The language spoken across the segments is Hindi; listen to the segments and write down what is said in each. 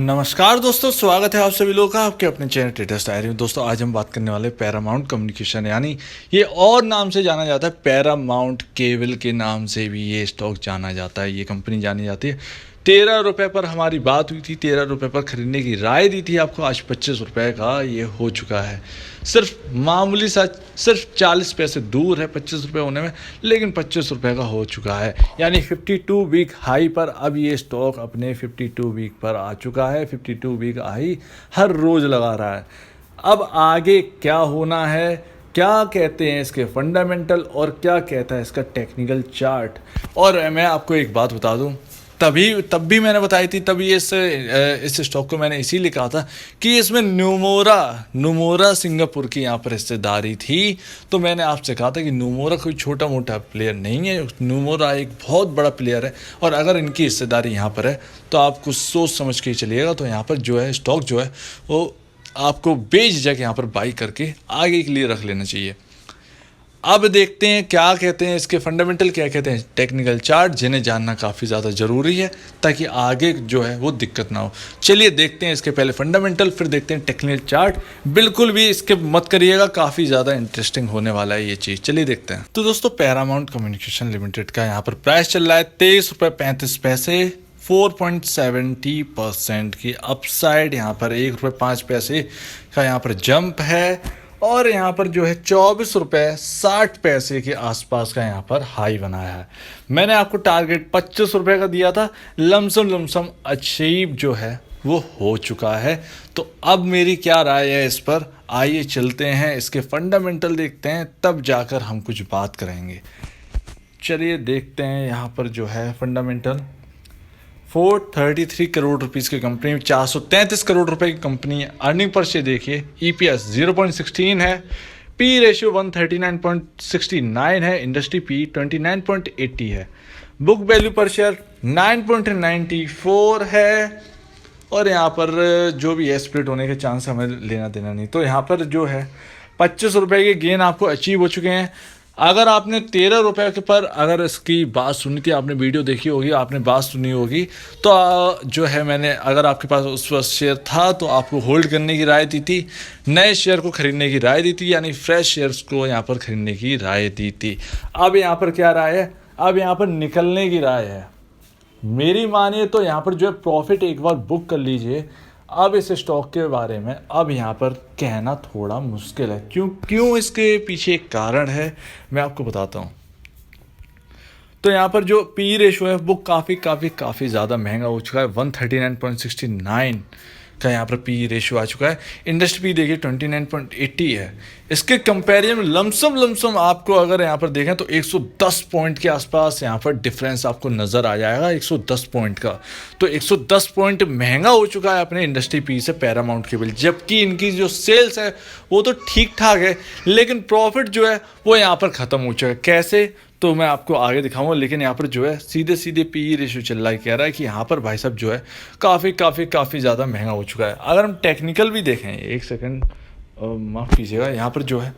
नमस्कार दोस्तों, स्वागत है आप सभी लोगों का आपके अपने चैनल ट्रेडर्स डायरी में। दोस्तों आज हम बात करने वाले पैरामाउंट कम्युनिकेशन, यानी ये और नाम से जाना जाता है, पैरामाउंट केबल के नाम से भी ये स्टॉक जाना जाता है। ये कंपनी जानी जाती है। 13 रुपये पर हमारी बात हुई थी, 13 रुपये पर खरीदने की राय दी थी आपको। आज 25 रुपये का ये हो चुका है। सिर्फ मामूली सा, सिर्फ 40 पैसे दूर है 25 रुपये होने में, लेकिन 25 रुपये का हो चुका है। यानी 52 वीक हाई पर अब ये स्टॉक अपने 52 वीक पर आ चुका है। 52 वीक हाई हर रोज़ लगा रहा है। अब आगे क्या होना है, क्या कहते हैं इसके फंडामेंटल और क्या कहता है इसका टेक्निकल चार्ट। और मैं आपको एक बात बता दूं, तब भी मैंने बताई थी, तभी इस स्टॉक को मैंने इसीलिए कहा था कि इसमें नुमोरा सिंगापुर की यहाँ पर हिस्सेदारी थी। तो मैंने आपसे कहा था कि नुमोरा कोई छोटा मोटा प्लेयर नहीं है, नुमोरा एक बहुत बड़ा प्लेयर है। और अगर इनकी हिस्सेदारी यहाँ पर है तो आप कुछ सोच समझ के चलिएगा। तो यहाँ पर जो है स्टॉक जो है वो आपको बेझिझक यहाँ पर बाई करके आगे के लिए रख लेना चाहिए। अब देखते हैं क्या कहते हैं इसके फंडामेंटल, क्या कहते हैं टेक्निकल चार्ट, जिन्हें जानना काफ़ी ज़्यादा ज़रूरी है ताकि आगे जो है वो दिक्कत ना हो। चलिए देखते हैं इसके पहले फंडामेंटल, फिर देखते हैं टेक्निकल चार्ट। बिल्कुल भी इसके मत करिएगा, काफ़ी ज़्यादा इंटरेस्टिंग होने वाला है ये चीज़। चलिए देखते हैं। तो दोस्तों पैरामाउंट कम्युनिकेशन लिमिटेड का यहाँ पर प्राइस चल रहा है 23.35 रुपये, 4.70% की अपसाइड। यहाँ पर 1 रुपये 5 पैसे का यहाँ पर जंप है। और यहाँ पर जो है 24 रुपये 60 पैसे के आसपास का यहाँ पर हाई बनाया है। मैंने आपको टारगेट 25 रुपये का दिया था, लमसम अचीव जो है वो हो चुका है। तो अब मेरी क्या राय है इस पर, आइए चलते हैं इसके फंडामेंटल देखते हैं, तब जाकर हम कुछ बात करेंगे। चलिए देखते हैं यहाँ पर जो है फंडामेंटल। 433 करोड़ रुपीस की कंपनी में 433 करोड़ रुपए की कंपनी है। अर्निंग पर शेयर देखिए, EPS 0.16 है, पी रेशियो 139.69 है, इंडस्ट्री पी 29.80 है, बुक वैल्यू पर शेयर 9.94 है। और यहाँ पर जो भी है स्प्लिट होने के चांस हमें लेना देना नहीं। तो यहाँ पर जो है 25 रुपये के गेन आपको अचीव हो चुके हैं। अगर आपने 13 रुपये के पर अगर इसकी बात सुनी थी, आपने वीडियो देखी होगी, आपने बात सुनी होगी, तो जो है मैंने, अगर आपके पास उस वक्त शेयर था तो आपको होल्ड करने की राय दी थी, नए शेयर को खरीदने की राय दी थी, यानी फ्रेश शेयर्स को यहाँ पर खरीदने की राय दी थी। अब यहाँ पर क्या राय है, अब यहाँ पर निकलने की राय है। मेरी मानिए तो यहाँ पर जो है प्रॉफिट एक बार बुक कर लीजिए। अब इस स्टॉक के बारे में अब यहाँ पर कहना थोड़ा मुश्किल है। क्यों इसके पीछे एक कारण है, मैं आपको बताता हूँ। तो यहाँ पर जो पी रेशो है वो काफ़ी ज़्यादा महंगा हो चुका है। 139.69 का यहाँ पर पी रेशियो आ चुका है। इंडस्ट्री पी देखिए 29.80 है। इसके कंपेरिजन में लमसम आपको अगर यहाँ पर देखें तो 110 पॉइंट के आसपास यहाँ पर डिफरेंस आपको नज़र आ जाएगा, 110 पॉइंट का। तो 110 पॉइंट महंगा हो चुका है अपने इंडस्ट्री पी से पैरामाउंट केबल। जबकि इनकी जो सेल्स है वो तो ठीक ठाक है, लेकिन प्रॉफिट जो है वो यहाँ पर ख़त्म हो चुका है। कैसे, तो मैं आपको आगे दिखाऊंगा। लेकिन यहाँ पर जो है सीधे पी रेशियो चल रहा है, कह रहा है कि यहाँ पर भाई साहब जो है काफ़ी ज़्यादा महंगा हो चुका है। अगर हम टेक्निकल भी देखें, एक सेकंड माफ़ कीजिएगा, यहाँ पर जो है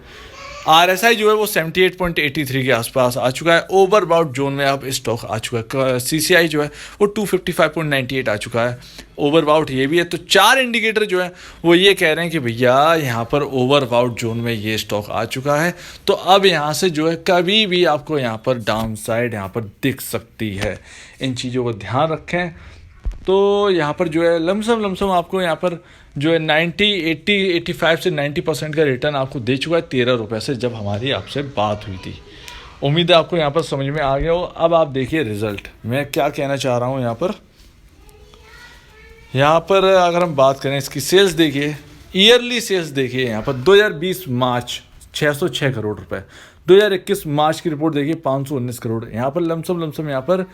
RSI जो है वो 78.83 के आसपास आ चुका है। ओवरबाउट जोन में अब स्टॉक आ चुका है। CCI जो है वो 255.98 आ चुका है। ओवरबाउट ये भी है। तो चार इंडिकेटर जो है वो ये कह रहे हैं कि भैया यहाँ पर ओवरबाउट जोन में ये स्टॉक आ चुका है। तो अब यहाँ से जो है कभी भी आपको यहाँ पर डाउन साइड यहाँ पर दिख सकती है। इन चीज़ों को ध्यान रखें। तो यहाँ पर जो है लमसम आपको यहाँ पर जो है 85 से 90% का रिटर्न आपको दे चुका है 13 रुपये से, जब हमारी आपसे बात हुई थी। उम्मीद है आपको यहाँ पर समझ में आ गया हो। अब आप देखिए रिजल्ट, मैं क्या कहना चाह रहा हूँ। यहाँ पर अगर हम बात करें इसकी सेल्स देखिए, ईयरली सेल्स देखिए। यहाँ पर 2020 मार्च 606 करोड़ रुपए, 2021 मार्च की रिपोर्ट देखिए 519 करोड़। यहाँ पर लमसम यहाँ पर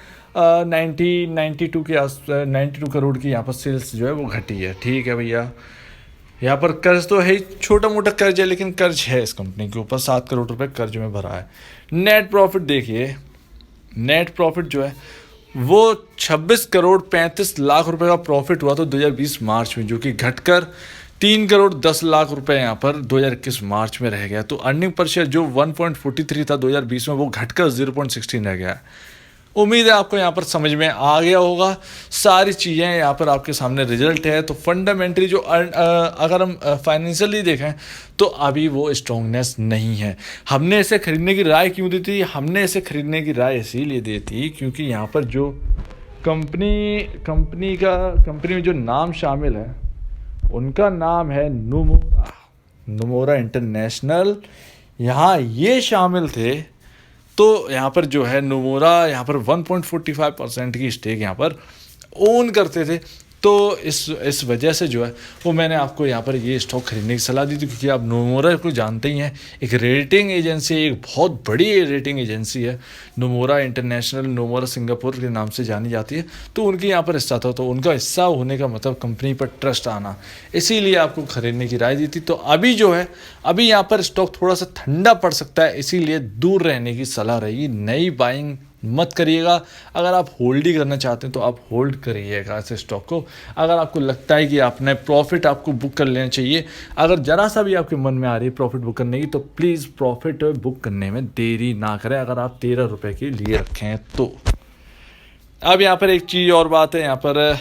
92 करोड़ की यहाँ पर सेल्स जो है वो घटी है। ठीक है भैया, यहाँ पर कर्ज तो है, छोटा मोटा कर्ज है, लेकिन कर्ज है इस कंपनी के ऊपर, 7 करोड़ रुपए कर्ज में भरा है। नेट प्रॉफिट देखिए, नेट प्रॉफिट जो है वो 26 करोड़ 35 लाख रुपए का प्रॉफिट हुआ तो 2020 मार्च में, जो कि घटकर 3 करोड़ 10 लाख रुपए यहाँ पर 2021 मार्च में रह गया। तो अर्निंग पर शेयर जो 1.43 था 2020 में, वो घटकर 0.16 रह गया। उम्मीद है आपको यहाँ पर समझ में आ गया होगा सारी चीज़ें। यहाँ पर आपके सामने रिजल्ट है। तो फंडामेंटली जो अगर हम फाइनेंशियली देखें तो अभी वो स्ट्रॉन्गनेस नहीं है। हमने इसे खरीदने की राय क्यों दी थी? हमने इसे खरीदने की राय इसीलिए दी थी क्योंकि यहाँ पर जो कंपनी में जो नाम शामिल है उनका नाम है नुमोरा इंटरनेशनल। यहाँ ये शामिल थे। तो यहाँ पर जो है नुमोरा यहाँ पर 1.45% की स्टेक यहाँ पर ओन करते थे। तो इस वजह से जो है वो मैंने आपको यहाँ पर ये स्टॉक खरीदने की सलाह दी थी, क्योंकि आप नुमोरा को जानते ही हैं, एक रेटिंग एजेंसी, एक बहुत बड़ी रेटिंग एजेंसी है नुमोरा इंटरनेशनल। नुमोरा सिंगापुर के नाम से जानी जाती है। तो उनके यहाँ पर हिस्सा था, तो उनका हिस्सा होने का मतलब कंपनी पर ट्रस्ट आना, इसीलिए आपको खरीदने की राय दी थी। तो अभी जो है अभी यहाँ पर स्टॉक थोड़ा सा ठंडा पड़ सकता है, इसीलिए दूर रहने की सलाह रहेगी। नई बाइंग मत करिएगा। अगर आप होल्ड ही करना चाहते हैं तो आप होल्ड करिएगा इस स्टॉक को। अगर आपको लगता है कि आपने प्रॉफिट आपको बुक कर लेना चाहिए, अगर ज़रा सा भी आपके मन में आ रही है प्रॉफिट बुक करने की, तो प्लीज़ प्रॉफिट बुक करने में देरी ना करें अगर आप 13 रुपये के लिए रखें हैं तो। अब यहाँ पर एक चीज़ और बात है, यहाँ पर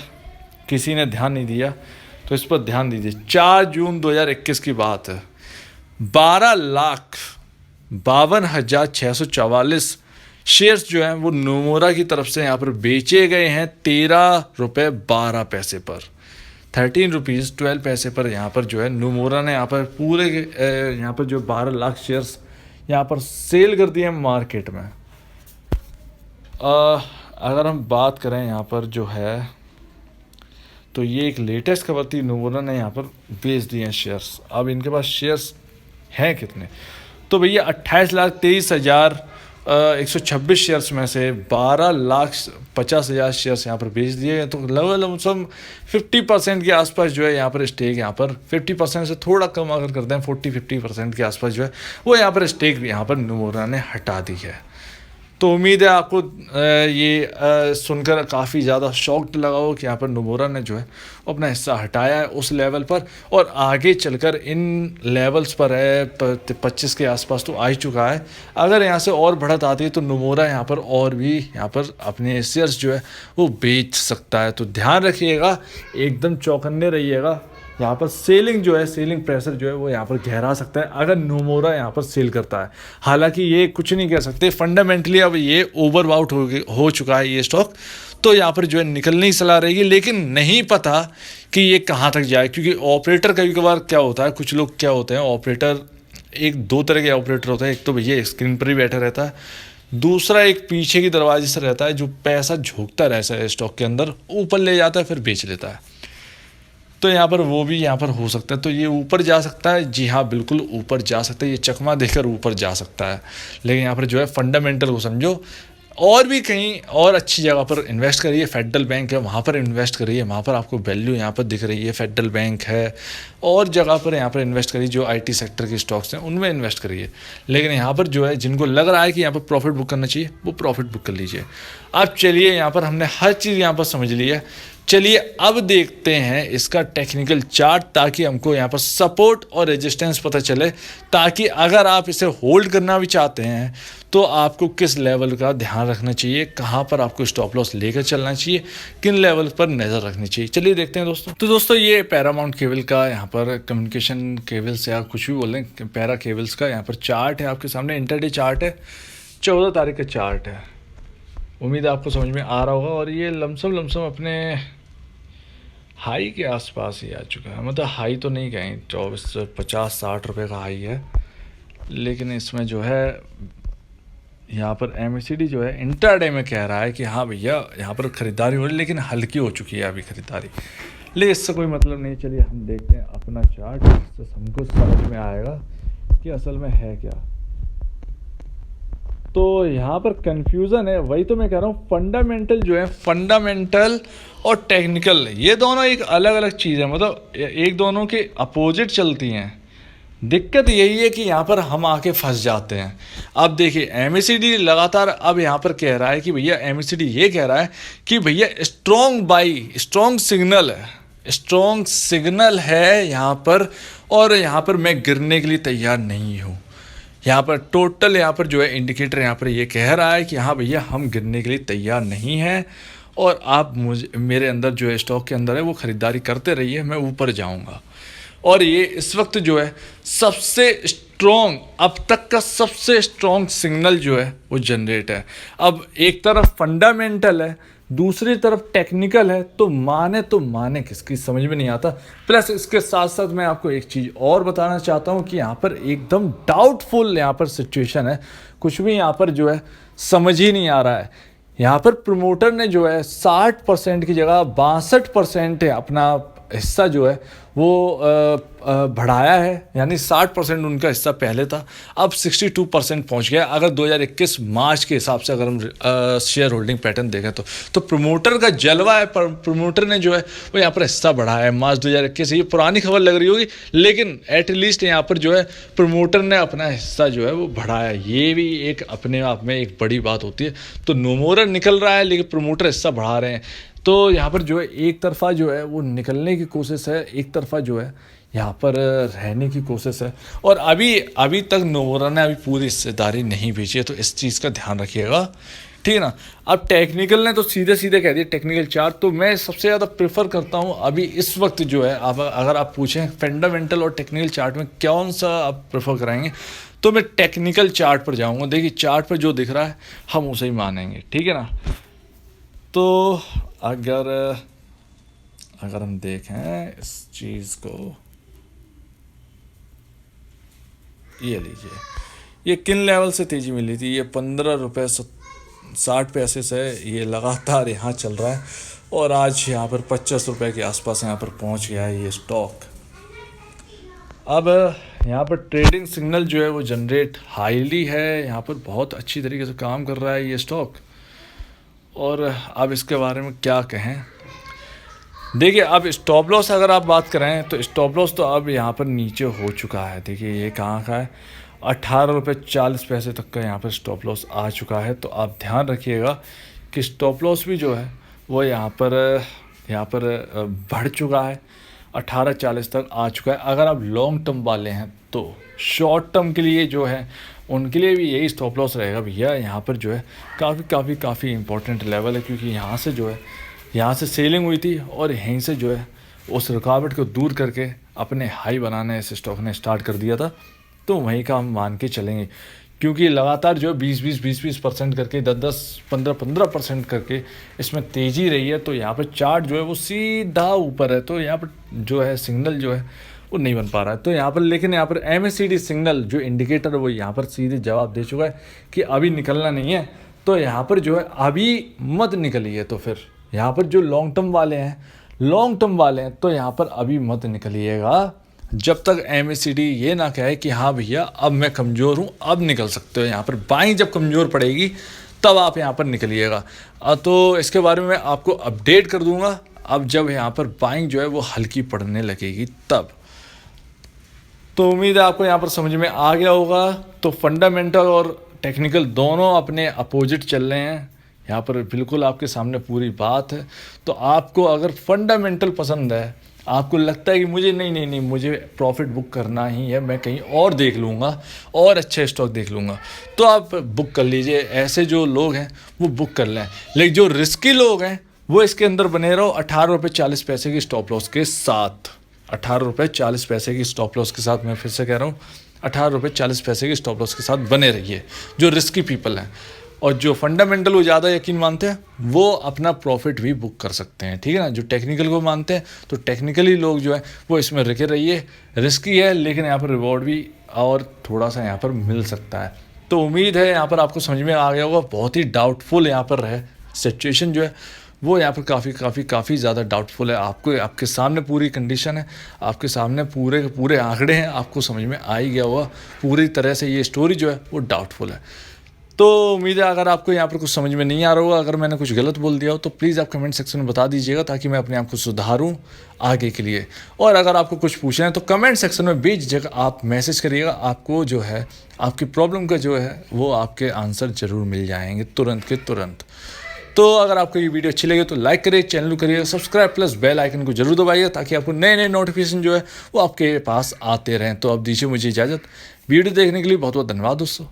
किसी ने ध्यान नहीं दिया तो इस पर ध्यान दीजिए। 4 जून 2021 की बात है। 12,52,644 शेयर्स जो हैं वो नुमोरा की तरफ से यहाँ पर बेचे गए हैं 13 रुपये 12 पैसे पर, 13 रुपीज़ 12 पैसे पर। यहाँ पर जो है नुमोरा ने यहाँ पर पूरे यहाँ पर जो 12 लाख शेयर्स यहाँ पर सेल कर दिए मार्केट में। अगर हम बात करें यहाँ पर जो है, तो ये एक लेटेस्ट खबर थी, नुमोरा ने यहाँ पर बेच दिए हैं शेयर्स। अब इनके पास शेयर्स हैं कितने? तो भैया 28,23,126 शेयर्स में से 12,50,000 शेयर्स यहाँ पर बेच दिए हैं। तो लगभग 50% के आसपास जो है यहाँ पर स्टेक, यहाँ पर 50% से थोड़ा कम अगर करते हैं 40-50% के आसपास जो है वो यहाँ पर स्टेक यहाँ पर नुमोरा ने हटा दी है। तो उम्मीद है आपको ये सुनकर काफ़ी ज़्यादा शॉक्ड लगा हो कि यहाँ पर नुमोरा ने जो है अपना हिस्सा हटाया है उस लेवल पर, और आगे चलकर इन लेवल्स पर है 25 के आसपास तो आ ही चुका है। अगर यहाँ से और बढ़त आती है तो नुमोरा यहाँ पर और भी यहाँ पर अपने शेयर्स जो है वो बेच सकता है। तो ध्यान रखिएगा, एकदम चौकन्ने रहिएगा। यहाँ पर सेलिंग जो है, सेलिंग प्रेशर जो है वो यहाँ पर गहरा सकता है अगर नुमोरा यहाँ पर सेल करता है। हालांकि ये कुछ नहीं कह सकते, फंडामेंटली अब ये ओवरवाउट हो चुका है ये स्टॉक, तो यहाँ पर जो है निकलने की सलाह रहेगी। लेकिन नहीं पता कि ये कहाँ तक जाए, क्योंकि ऑपरेटर कभी कभार क्या होता है, कुछ लोग क्या होते हैं ऑपरेटर, एक दो तरह के ऑपरेटर होते हैं। एक तो भैया स्क्रीन पर ही बैठा रहता है, दूसरा एक पीछे की दरवाजे से रहता है जो पैसा झोंकता रहता है स्टॉक के अंदर, ऊपर ले जाता है फिर बेच लेता है। तो यहाँ पर वो भी यहाँ पर हो सकता है। तो ये ऊपर जा सकता है, जी हाँ बिल्कुल ऊपर जा सकता है, ये चकमा देकर ऊपर जा सकता है। लेकिन यहाँ पर जो है फंडामेंटल को समझो, और भी कहीं और अच्छी जगह पर इन्वेस्ट करिए। फेडरल बैंक है वहाँ पर इन्वेस्ट करिए, वहाँ पर आपको वैल्यू यहाँ पर दिख रही है, फेडरल बैंक है। और जगह पर यहाँ पर इन्वेस्ट करिए, जो आईटी सेक्टर की स्टॉक्स हैं उनमें इन्वेस्ट करिए। लेकिन यहाँ पर जो है जिनको लग रहा है कि यहाँ पर प्रॉफिट बुक करना चाहिए वो प्रॉफिट बुक कर लीजिए। अब चलिए, यहाँ पर हमने हर चीज़ यहाँ पर समझ ली है। चलिए अब देखते हैं इसका टेक्निकल चार्ट, ताकि हमको यहाँ पर सपोर्ट और रेजिस्टेंस पता चले, ताकि अगर आप इसे होल्ड करना भी चाहते हैं तो आपको किस लेवल का ध्यान रखना चाहिए, कहाँ पर आपको स्टॉप लॉस लेकर चलना चाहिए, किन लेवल पर नज़र रखनी चाहिए। चलिए देखते हैं दोस्तों। तो दोस्तों ये पैरामाउंट केबल का यहाँ पर कम्युनिकेशन केबल्स या कुछ भी बोलें, पैरा केबल्स का यहाँ पर चार्ट है आपके सामने। इंटरडे चार्ट है, 14 तारीख का चार्ट है। उम्मीद है आपको समझ में आ रहा होगा। और ये लमसम अपने हाई के आसपास ही आ चुका है, मतलब हाई तो नहीं कहें, 24-50-60 रुपये का हाई है। लेकिन इसमें जो है यहाँ पर MACD जो है इंट्राडे में कह रहा है कि हाँ भैया यहाँ पर ख़रीदारी हो रही है, लेकिन हल्की हो चुकी है अभी ख़रीदारी, लेकिन इससे कोई मतलब नहीं। चलिए हम देखते हैं अपना चार्ट, इससे हमको समझ में आएगा कि असल में है क्या। तो यहाँ पर कंफ्यूजन है, वही तो मैं कह रहा हूँ। फंडामेंटल जो है, फंडामेंटल और टेक्निकल ये दोनों एक अलग अलग चीज़ है, मतलब एक दोनों के अपोजिट चलती हैं। दिक्कत यही है कि यहाँ पर हम आके फंस जाते हैं। अब देखिए MACD लगातार अब यहाँ पर कह रहा है कि भैया, MACD ये कह रहा है कि भैया स्ट्रॉन्ग बाई, स्ट्रॉन्ग सिग्नल है, स्ट्रॉन्ग सिग्नल है यहाँ पर, और यहाँ पर मैं गिरने के लिए तैयार नहीं हूँ। यहाँ पर टोटल यहाँ पर जो है इंडिकेटर यहाँ पर ये कह रहा है कि हाँ भैया हम गिरने के लिए तैयार नहीं हैं, और आप मुझे मेरे अंदर जो है स्टॉक के अंदर है वो ख़रीदारी करते रहिए, मैं ऊपर जाऊँगा। और ये इस वक्त जो है सबसे स्ट्रॉन्ग, अब तक का सबसे स्ट्रॉन्ग सिग्नल जो है वो जनरेट है। अब एक तरफ फंडामेंटल है, दूसरी तरफ टेक्निकल है, तो माने किसकी समझ में नहीं आता। प्लस इसके साथ साथ मैं आपको एक चीज़ और बताना चाहता हूँ कि यहाँ पर एकदम डाउटफुल यहाँ पर सिचुएशन है, कुछ भी यहाँ पर जो है समझ ही नहीं आ रहा है। यहाँ पर प्रमोटर ने जो है 60% की जगह 62% अपना हिस्सा जो है वो बढ़ाया है, यानी 60% उनका हिस्सा पहले था, अब 62% पहुंच गया। अगर 2021 मार्च के हिसाब से अगर हम शेयर होल्डिंग पैटर्न देखें तो प्रमोटर का जलवा है। प्रमोटर ने जो है वो यहाँ पर हिस्सा बढ़ाया है मार्च 2021 से। ये पुरानी खबर लग रही होगी, लेकिन एटलीस्ट यहाँ पर जो है प्रमोटर ने अपना हिस्सा जो है वो बढ़ाया। ये भी एक अपने आप में एक बड़ी बात होती है। तो नोमोरर निकल रहा है लेकिन प्रमोटर हिस्सा बढ़ा रहे हैं, तो यहाँ पर जो है एक तरफा जो है वो निकलने की कोशिश है, एक तरफा जो है यहाँ पर रहने की कोशिश है। और अभी तक नोमोरर ने अभी पूरी हिस्सेदारी नहीं बेची है, तो इस चीज़ का ध्यान रखिएगा, ठीक है ना। अब टेक्निकल ने तो सीधे सीधे कह दिया टेक्निकल चार्ट, तो मैं सबसे ज़्यादा प्रेफर करता हूँ अभी इस वक्त जो है, अगर आप पूछें फंडामेंटल और टेक्निकल चार्ट में कौन सा आप प्रेफर कराएंगे, तो मैं टेक्निकल चार्ट पर जाऊँगा। देखिए चार्ट पर जो दिख रहा है हम उसे ही मानेंगे, ठीक है ना। तो अगर हम देखें इस चीज़ को, ये लीजिए, ये किन लेवल से तेज़ी मिली थी, ये 15 रुपये 60 पैसे से ये लगातार यहाँ चल रहा है, और आज यहाँ पर 25 रुपये के आसपास यहाँ पर पहुँच गया है ये स्टॉक। अब यहाँ पर ट्रेडिंग सिग्नल जो है वो जनरेट हाईली है, यहाँ पर बहुत अच्छी तरीके से काम कर रहा है ये स्टॉक। और अब इसके बारे में क्या कहें, देखिए अब स्टॉप लॉस अगर आप बात करें तो स्टॉप लॉस तो अब यहाँ पर नीचे हो चुका है। देखिए ये कहाँ का है, 18 रुपये 40 पैसे तक का यहाँ पर स्टॉप लॉस आ चुका है। तो आप ध्यान रखिएगा कि स्टॉप लॉस भी जो है वो यहाँ पर बढ़ चुका है, 18.40 तक आ चुका है। अगर आप लॉन्ग टर्म वाले हैं तो शॉर्ट टर्म के लिए जो है उनके लिए भी यही स्टॉप लॉस रहेगा भैया। यहाँ पर जो है काफ़ी इंपॉर्टेंट लेवल है, क्योंकि यहाँ से जो है यहाँ से सेलिंग हुई थी और यहीं से जो है उस रुकावट को दूर करके अपने हाई बनाने इस स्टॉक ने स्टार्ट कर दिया था। तो वहीं का हम मान के चलेंगे, क्योंकि लगातार जो है 20% करके 10-15% करके इसमें तेज़ी रही है। तो यहाँ पर चार्ट जो है वो सीधा ऊपर है, तो यहाँ पर जो है सिग्नल जो है वो नहीं बन पा रहा है। तो यहाँ पर लेकिन यहाँ पर MACD सिग्नल जो इंडिकेटर है वो यहाँ पर सीधे जवाब दे चुका है कि अभी निकलना नहीं है। तो यहाँ पर जो है अभी मत निकलिए। तो फिर यहाँ पर जो लॉन्ग टर्म वाले हैं तो यहाँ पर अभी मत निकलिएगा जब तक MACD ये ना कहे कि हाँ भैया अब मैं कमज़ोर हूँ, अब निकल सकते हो। यहाँ पर बाइंग जब कमज़ोर पड़ेगी तब आप यहाँ पर निकलिएगा। तो इसके बारे में मैं आपको अपडेट कर दूँगा अब जब यहाँ पर बाइंग जो है वो हल्की पड़ने लगेगी तब। तो उम्मीद है आपको यहाँ पर समझ में आ गया होगा। तो फंडामेंटल और टेक्निकल दोनों अपने अपोजिट चल रहे हैं, यहाँ पर बिल्कुल आपके सामने पूरी बात है। तो आपको अगर फंडामेंटल पसंद है, आपको लगता है कि मुझे नहीं मुझे प्रॉफिट बुक करना ही है, मैं कहीं और देख लूँगा और अच्छे स्टॉक देख लूँगा, तो आप बुक कर लीजिए। ऐसे जो लोग हैं वो बुक कर लें। लेकिन जो रिस्की लोग हैं वो इसके अंदर बने रहो 18 रुपये 40 पैसे की स्टॉप लॉस के साथ। 18 रुपये 40 पैसे की स्टॉप लॉस के साथ, मैं फिर से कह रहा हूँ 18 रुपये 40 पैसे की स्टॉप लॉस के साथ बने रहिए जो रिस्की पीपल हैं। और जो फंडामेंटल वो ज़्यादा यकीन मानते हैं वो अपना प्रॉफिट भी बुक कर सकते हैं, ठीक है ना। जो टेक्निकल को मानते हैं तो टेक्निकली लोग जो है वो इसमें रुके रहिए। रिस्की है लेकिन यहाँ पर रिवॉर्ड भी और थोड़ा सा यहाँ पर मिल सकता है। तो उम्मीद है यहाँ पर आपको समझ में आ गया होगा। बहुत ही डाउटफुल यहाँ पर है सिचुएशन जो है वो यहाँ पर काफ़ी ज़्यादा डाउटफुल है। आपके सामने पूरी कंडीशन है, आपके सामने पूरे आंकड़े हैं, आपको समझ में आ ही गया होगा पूरी तरह से ये स्टोरी जो है वो डाउटफुल है। तो उम्मीद है अगर आपको यहाँ पर कुछ समझ में नहीं आ रहा होगा, अगर मैंने कुछ गलत बोल दिया हो तो प्लीज़ आप कमेंट सेक्शन में बता दीजिएगा ताकि मैं अपने आप को सुधारूँ आगे के लिए। और अगर आपको कुछ पूछना है तो कमेंट सेक्शन में बेझिझक आप मैसेज करिएगा। आपको जो है आपकी प्रॉब्लम का जो है वो आपके आंसर ज़रूर मिल जाएंगे तुरंत के तुरंत। तो अगर आपको ये वीडियो अच्छी लगे तो लाइक करिए, चैनल को करिए सब्सक्राइब प्लस बेल आइकन को जरूर दबाइए ताकि आपको नए नए नोटिफिकेशन जो है वो आपके पास आते रहें। तो अब दीजिए मुझे इजाज़त। वीडियो देखने के लिए बहुत बहुत धन्यवाद दोस्तों।